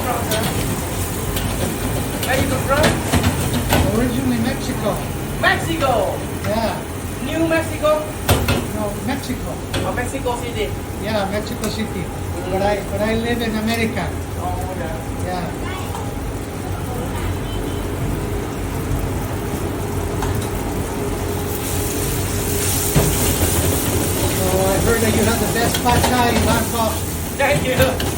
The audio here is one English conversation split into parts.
from, sir? Where you come from? Originally Mexico. Mexico. Yeah. New Mexico. No, Mexico. Oh, Mexico City. Yeah, Mexico City. But I live in America. Oh, okay. Yeah. So I heard that you have the best pad thai in Bangkok. Thank you.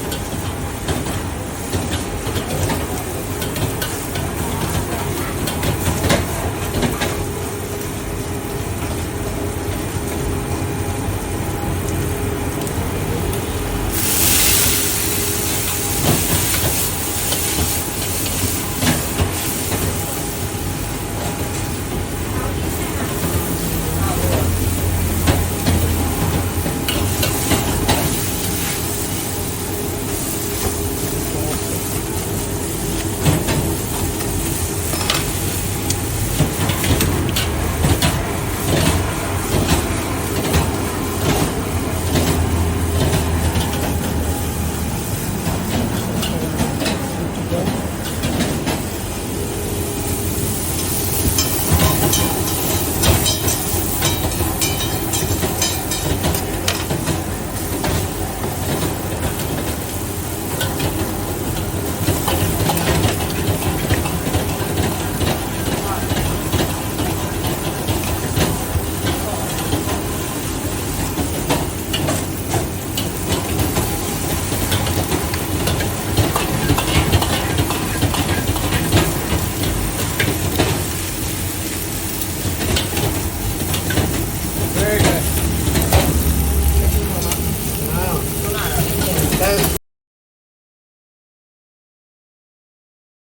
Very good. Wow.